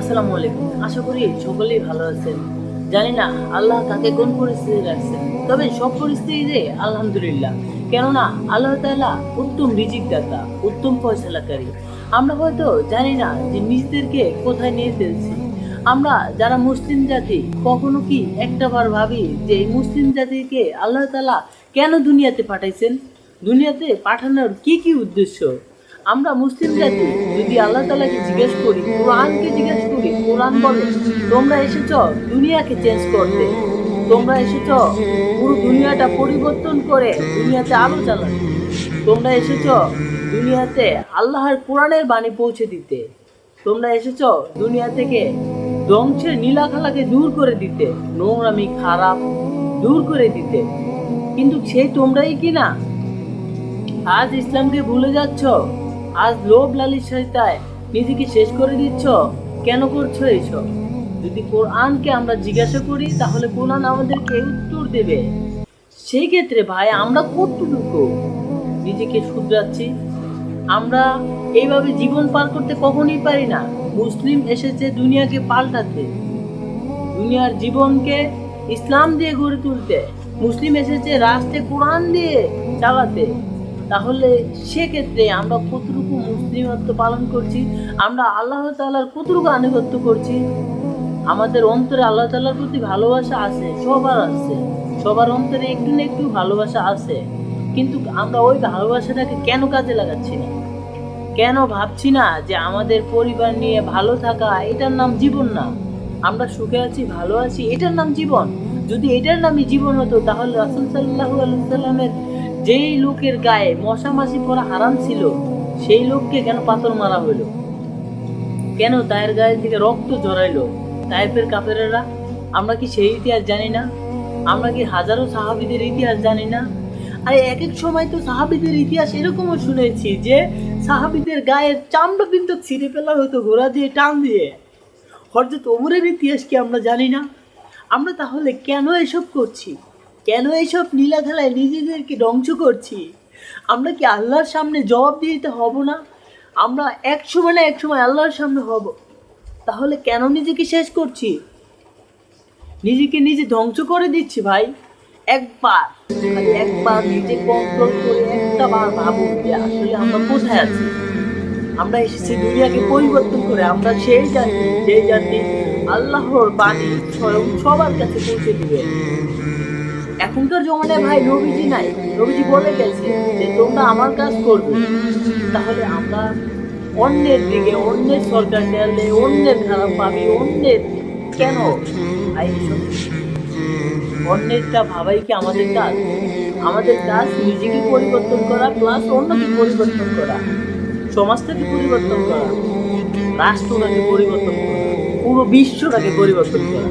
আসসালামু আলাইকুম। আশা করি সকলেই ভালো আছেন। জানি না আল্লাহ কাকে কোন পরিস্থিতি রাখছেন, তবে সব পরিস্থিতিতে আলহামদুলিল্লাহ। কেননা আল্লাহ তাআলা উত্তম রিজিক দাতা, উত্তম ফয়সালাকারী। আমরা হয়তো জানি না যে নিজেদেরকে কোথায় নিয়ে ফেলছি। আমরা যারা মুসলিম জাতি কখনো কি একটাবার ভাবি যে এই মুসলিম জাতিকে আল্লাহ তাআলা কেন দুনিয়াতে পাঠাইছেন? দুনিয়াতে পাঠানোর কি কি উদ্দেশ্য? আমরা মুসলিম জাতি যদি আল্লাহ তাআলাকে জিজ্ঞেস করি, কোরআনকে জিজ্ঞেস করি, কোরআন বলে তোমরা এসেছ দুনিয়াকে চেঞ্জ করতে, তোমরা এসেছ পুরো দুনিয়াটা পরিবর্তন করে দুনিয়াতে আলো জ্বালাতে, তোমরা এসেছ দুনিয়াতে আল্লাহর কোরআনের বাণী পৌঁছে দিতে, তোমরা এসেছ দুনিয়া থেকে ধ্বংসের নীলাখালাকে দূর করে দিতে, নোংরামি খারাপ দূর করে দিতে। কিন্তু সেই তোমরাই কি না আজ ইসলামকে ভুলে যাচ্ছ? আজ লোভ লালিসায় নিজেকে শেষ করে দিচ্ছ। কেন করছো এইসব? যদি কোরআনকে আমরা জিজ্ঞাসা করি তাহলে কোরআন আমাদেরকে উত্তর দেবে। সেই ক্ষেত্রে ভাই আমরা কতটুকু নিজেকে শুধরাচ্ছি? আমরা এইভাবে জীবন পার করতে কখনোই পারি না। মুসলিম এসেছে দুনিয়াকে পাল্টাতে, দুনিয়ার জীবনকে ইসলাম দিয়ে গড়ে তুলতে। মুসলিম এসেছে রাষ্ট্রে কোরআন দিয়ে চালাতে। তাহলে সেক্ষেত্রে আমরা কতটুকু মুসলিমত্ব পালন করছি? আমরা আল্লাহ তাআলার কতটুকু আনুগত্য করছি? আমাদের অন্তরে আল্লাহ তাআলার প্রতি ভালোবাসা আছে, সবার আছে, সবার অন্তরে একটু না একটু ভালোবাসা আছে। কিন্তু আমরা ওই ভালোবাসাটাকে কেন কাজে লাগাচ্ছি না? কেন ভাবছি না যে আমাদের পরিবার নিয়ে ভালো থাকা এটার নাম জীবন না? আমরা সুখে আছি, ভালো আছি, এটার নাম জীবন? যদি এটার নামই জীবন হতো তাহলে রাসূল সাল্লাল্লাহু আলাইহি সাল্লামের যেই লোকের গায়ে মশা মাছি পড়া হারাম ছিল সেই লোককে কেন পাথর মারা হইলো? কেন তায়ের গায়ে থেকে রক্ত ঝরাইলো তায়েফের কাফেরেরা? আমরা কি সেই ইতিহাস জানি না? আমরা কি হাজারো সাহাবীদের ইতিহাস জানি না? আর এক এক সময় তো সাহাবীদের ইতিহাস এরকমও শুনেছি যে সাহাবীদের গায়ের চামড়া কিন্তু ছিঁড়ে ফেলা হতো ঘোড়া দিয়ে, টান দিয়ে। হযরত ওমরের ইতিহাস কি আমরা জানি না? আমরা তাহলে কেন এসব করছি? কেন এইসব নীলাখালায় নিজেদেরকে ধ্বংস করছি? আমরা কি আল্লাহর সামনে জবাব দিতে হব না? আমরা এক সময় না এক সময় আল্লাহর সামনে হব। তাহলে কেন নিজেকে শেষ করছি? নিজেকে নিজে ধ্বংস করে দিচ্ছি ভাই। একবার, খালি একবার নিজে কন্ট্রোল করে একটা বার ভাবুন যে আসলে আমরা কোথায় আছি। আমরা এসেছি দুনিয়াকে পরিবর্তন করে। আমরা সেই জাতি যে জাতি আল্লাহর বাণী স্বয়ং সবার কাছে পৌঁছে দিবে। এখনকার জমানায় ভাই নবীজি নাই। নবীজি বলে গেছে যে তোমরা আমার কাজ করবে। তাহলে আমরা অন্যের দিকে, অন্যের সরকার চাইলে অন্যের খারাপ পাবি, অন্যের কেন ভাই? এসব অন্যেরটা ভাবাই কি আমাদের কাজ? আমাদের কাজ নিজেকে পরিবর্তন করা প্লাস অন্যকে পরিবর্তন করা, সমাজটাকে পরিবর্তন করা, রাষ্ট্রটাকে পরিবর্তন করা, পুরো বিশ্বটাকে পরিবর্তন করা।